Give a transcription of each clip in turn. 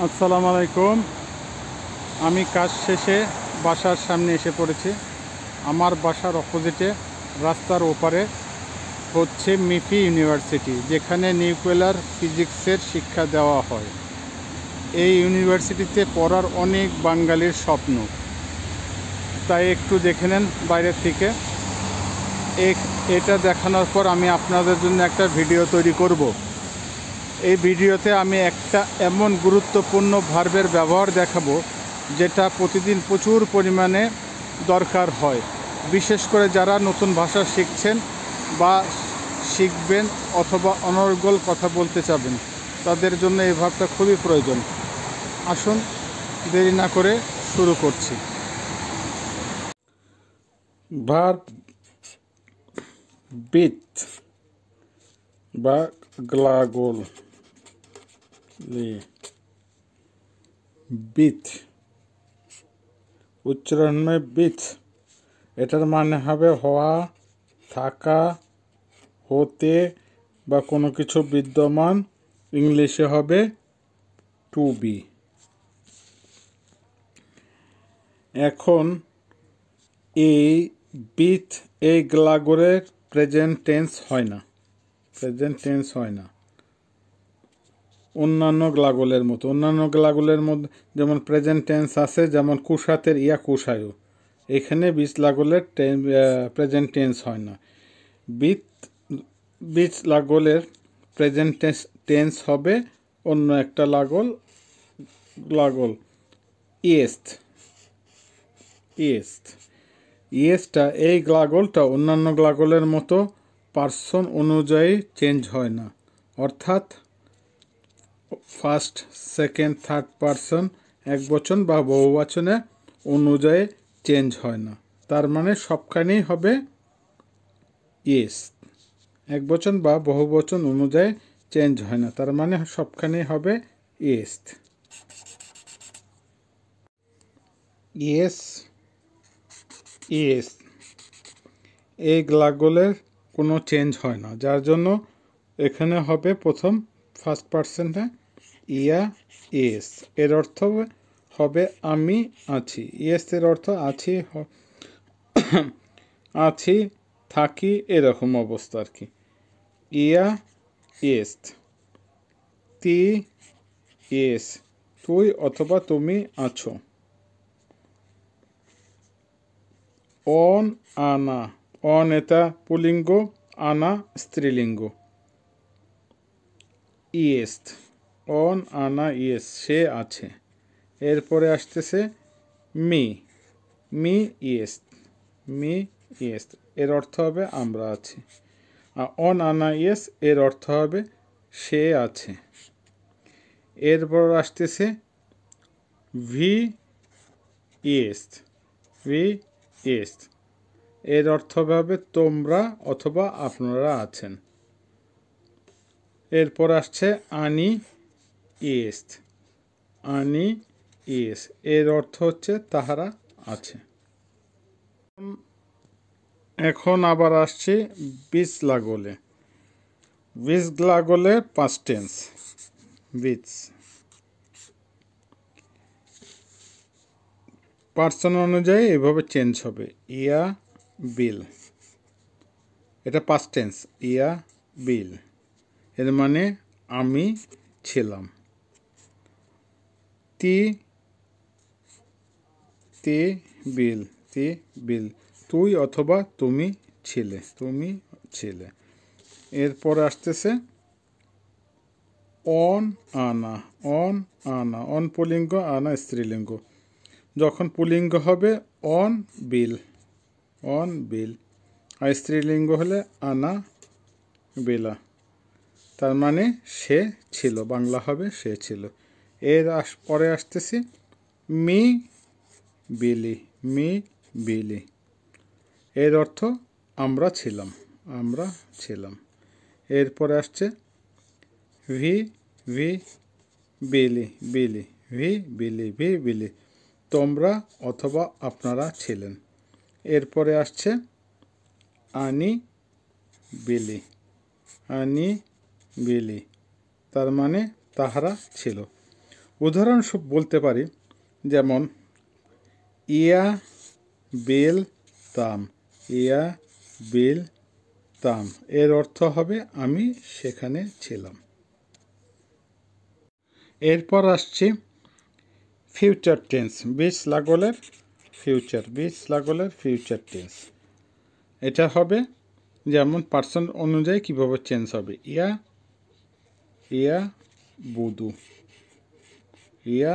আসসালামু আলাইকুম। আমি কাজ শেষে বাসার সামনে এসে পড়েছি। আমার বাসার অপোজিটে রাস্তার ওপারে হচ্ছে মিফি ইউনিভার্সিটি, যেখানে নিউক্লিয়ার ফিজিক্সের শিক্ষা দেওয়া হয়। এই ইউনিভার্সিটিতে পড়ার অনেক বাঙালির স্বপ্ন, তাই একটু দেখে নেন বাইরের থেকে। এটা দেখানোর পর আমি আপনাদের জন্য একটা ভিডিও তৈরি করব। এই ভিডিওতে আমি একটা এমন গুরুত্বপূর্ণ ভার্বের ব্যবহার দেখাবো যেটা প্রতিদিন প্রচুর পরিমাণে দরকার হয়, বিশেষ করে যারা নতুন ভাষা শিখছেন বা শিখবেন অথবা অনর্গল কথা বলতে চাবেন, তাদের জন্য এই ভার্বটা খুবই প্রয়োজন। আসুন দেরি না করে শুরু করছি। ভার্ব বিট বা গ্লাগোল বিট, উচ্চারণ হয় বিট। এটার মানে হবে হওয়া, থাকা, হতে বা কোনো কিছু বিদ্যমান। ইংলিশে হবে টু বি। এখন এই বিট এই গ্লাগোলের প্রেজেন্ট টেন্স হয় না অন্যান্য গ্লাগোলের মতো। অন্যান্য গ্লাগোলের মধ্যে যেমন প্রেজেন্ট টেন্স আছে, যেমন কুশাতের ইয়া কুশায়ু, এখানে বিচ গ্লাগোলের প্রেজেন্ট টেন্স হয় না। বিচ গ্লাগোলের প্রেজেন্ট টেন্স হবে অন্য একটা গ্লাগোল ইয়েস্টটা। এই গ্লাগোলটা অন্যান্য গ্লাগোলের মতো পার্সন অনুযায়ী চেঞ্জ হয় না, অর্থাৎ ফার্স্ট, সেকেন্ড, থার্ড পার্সন একবচন বা বহুবচনে অনুযায়ী চেঞ্জ হয় না। তার মানে সবখানেই হবে ইয়েস। একবচন বা বহুবচন অনুযায়ী চেঞ্জ হয় না, তার মানে সবখানেই হবে ইয়েস। ইয়েস এই গ্লাগোলের কোনো চেঞ্জ হয় না, যার জন্য এখানে হবে প্রথম ফার্স্ট পার্সনটা ইয়া ইয়েস। এর অর্থ হবে আমি আছি। ইয়েস এর অর্থ আছি, থাকি, এরকম অবস্থা আর কি। ইয়া ইয়েস, তি ইয়েস, তুই অথবা তুমি আছো। অন আনা, অন এটা পুল্লিঙ্গ, আনা স্ত্রীলিঙ্গ। ইয়েস, অন আনা ইয়েস, সে আছে। এরপরে আসতেছে মি ইয়েস, এর অর্থ হবে আমরা আছি। আর অন আনা ইয়েস এর অর্থ হবে সে আছে। এরপর আসতেছে ভি ইয়েস, এর অর্থ হবে তোমরা অথবা আপনারা আছেন। এরপর আসছে আনি ইয়েস, এর অর্থ হচ্ছে তাহারা আছে। এখন আবার আসছে বিচ গ্লাগোলে পাস্ট টেন্স। বিচ পার্সন অনুযায়ী এভাবে চেঞ্জ হবে। ইয়া বিল, এটা পাস্ট টেন্স। ইয়া বিল এর মানে আমি ছিলাম। তি বিল, তুই অথবা তুমি ছিলে। এরপর আসতেছে অন আনা, অন পুল্লিঙ্গ, আনা স্ত্রীলিঙ্গ। যখন পুল্লিঙ্গ হবে অন বিল, আর স্ত্রীলিঙ্গ হলে আনা বিলা, তার মানে সে ছিল, বাংলা হবে সে ছিল। পরে আসতেছি মি বিলি, এর অর্থ আমরা ছিলাম। এরপরে আসছে ভি বিলি, তোমরা অথবা আপনারা ছিলেন। এরপরে আসছে আনি বিলি, তার মানে তাহারা ছিল। উদাহরণস্বরূপ বলতে পারি, যেমন ইয়া বিল তাম, ইয়া বিল তাম, এর অর্থ হবে আমি সেখানে ছিলাম। এরপর আসছি ফিউচার টেন্স, বিশ লাগলের ফিউচার, বিশ লাগলের ফিউচার টেন্স। এটা হবে যেমন পার্সন অনুযায়ী কীভাবে চেঞ্জ হবে। ইয়া ইয়া বুদু, ইয়া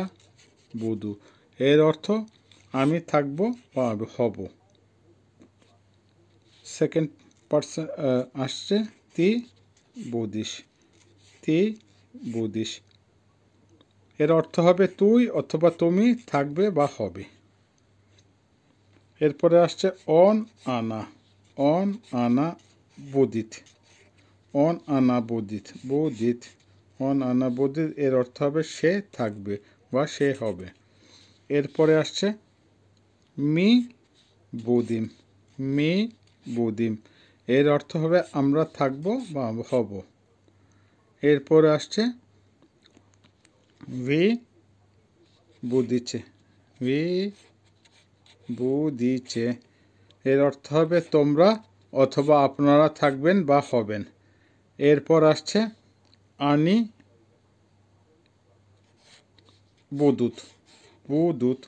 বুদু, এর অর্থ আমি থাকব বা হব। সেকেন্ড পার্সন আসছে তি বুদিস, তি বুদিস, এর অর্থ হবে তুই অথবা তুমি থাকবে বা হবে। এরপরে আসছে অন আনা, অন আনা বোদিত, অন আনা বোদিত, বোদিত, অন আনা বোদিত, এর অর্থ হবে সে থাকবে বা সে হবে। এরপরে আসছে মি বুদিম, মি বুদিম, এর অর্থ হবে আমরা থাকব বা হব। এরপরে আসছে ভি বুদিচে, ভি বুদিচে, এর অর্থ হবে তোমরা অথবা আপনারা থাকবেন বা হবেন। এরপর আসছে আনি বুদুত, বুদুত,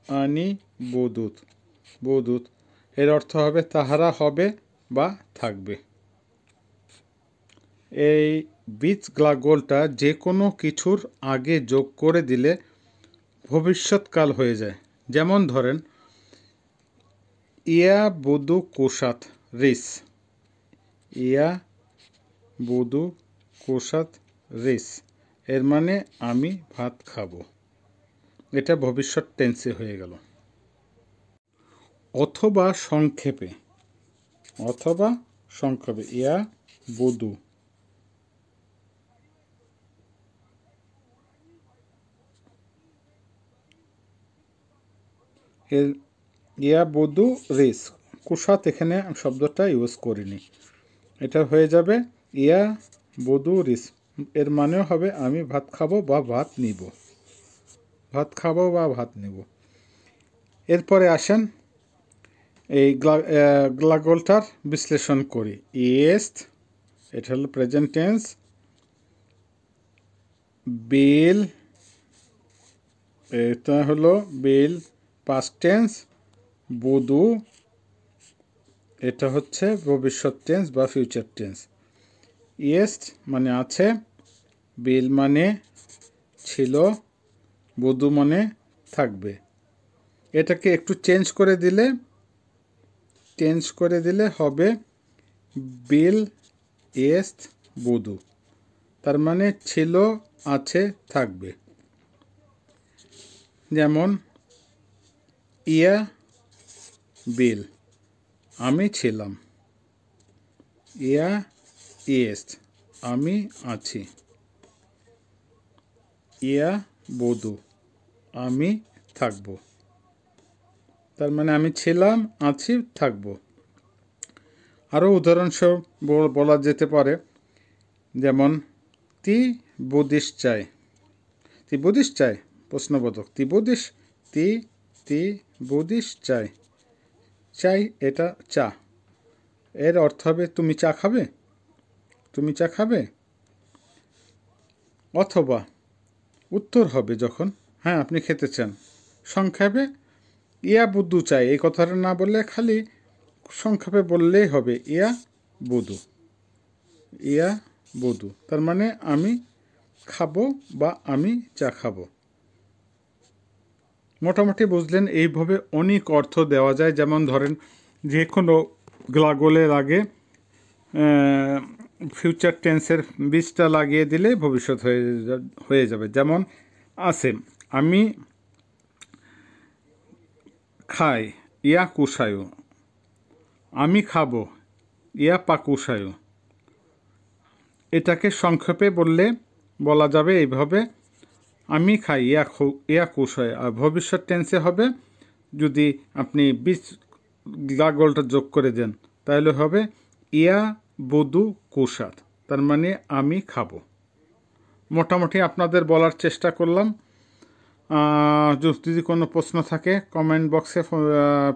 আনি বুদুত, বুদুত, এর অর্থ হবে তাহারা হবে বা থাকবে। এই বিচ গ্লাগোলটা যে কোনো কিছুর আগে যোগ করে দিলে ভবিষ্যৎকাল হয়ে যায়। যেমন ধরেন ইয়া বুদু কুসাত রিস, ইয়া বুদু কুসাত রিস, এর মানে আমি ভাত খাবো, এটা ভবিষ্যৎ টেন্সে হয়ে গেল। অথবা সংক্ষেপে, অথবা সংক্ষেপে ইয়া বুদু, এর ইয়া বুদু রিস, কুসাত এখানে শব্দটা ইউজ করিনি, এটা হয়ে যাবে ইয়া বুদু রিস, এর মানেও হবে আমি ভাত খাবো বা ভাত নিব, ভাত খাবো বা ভাত নিব। এরপরে আসেন এই গ্লাগোলটার বিশ্লেষণ করি। ইয়েস্ট, এটা হলো প্রেজেন্ট টেন্স, বিল, এটা হলো বিল পাস্ট টেন্স, বুদু এটা হচ্ছে ভবিষ্যৎ টেন্স বা ফিউচার টেন্স। ইয়েস্ট মানে আছে, বিল মানে ছিল, বুদু মানে থাকবে। এটাকে একটু চেঞ্জ করে দিলে হবে বিল ইয়েস্ট বুদু, তার মানে ছিল, আছে, থাকবে। যেমন ইয়া বিল, আমি ছিলাম, ইয়া ইয়েস্ট, আমি আছি, ইয়া বুদু, আমি থাকব, তার মানে আমি ছিলাম, আছি, থাকব। আরও উদাহরণস্বরূপ বলা যেতে পারে, যেমন তি বুদিস চাই, তি বুদিস চাই, প্রশ্নবোধক, তি বুদিস, তি বুদিস চাই, চাই এটা চা, এর অর্থ হবে তুমি চা খাবে, তুমি চা খাবে। অথবা উত্তর হবে যখন হ্যাঁ আপনি খেতে চান, সংক্ষেপে ইয়া বুদু চাই, এই কথাটা না বললে খালি সংক্ষেপে বললেই হবে ইয়া বুদু, ইয়া বুদু, তার মানে আমি খাবো বা আমি চা খাবো। মোটামুটি বুঝলেন, এইভাবে অনেক অর্থ দেওয়া যায়। যেমন ধরেন যে কোনো গ্লাগোলের আগে ফিউচার টেন্সের বীজটা লাগিয়ে দিলে ভবিষ্যৎ হয়ে যাবে। যেমন আছে আমি খাই, ইয়া কুসায়ু, আমি খাবো, ইয়া পাকুসায়ু, এটাকে সংক্ষেপে বলা যাবে এইভাবে, আমি খাই, ইয়া কুসায়। আর ভবিষ্যৎ টেন্সে হবে যদি আপনি বীজ গ্লাগোলটা যোগ করে দেন তাহলে হবে ইয়া বুদু কুসাত, তার মানে আমি খাবো। মোটামুটি আপনাদের বলার চেষ্টা করলাম। যদি কোনো প্রশ্ন থাকে কমেন্ট বক্সে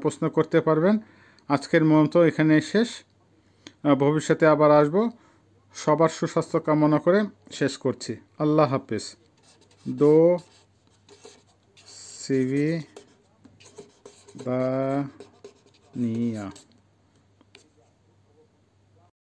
প্রশ্ন করতে পারবেন। আজকের মতো এখানে শেষ। ভবিষ্যতে আবার আসব। সবার সুস্বাস্থ্য কামনা করে শেষ করছি। আল্লাহ হাফেজ। দো সিভি দা নিয়া।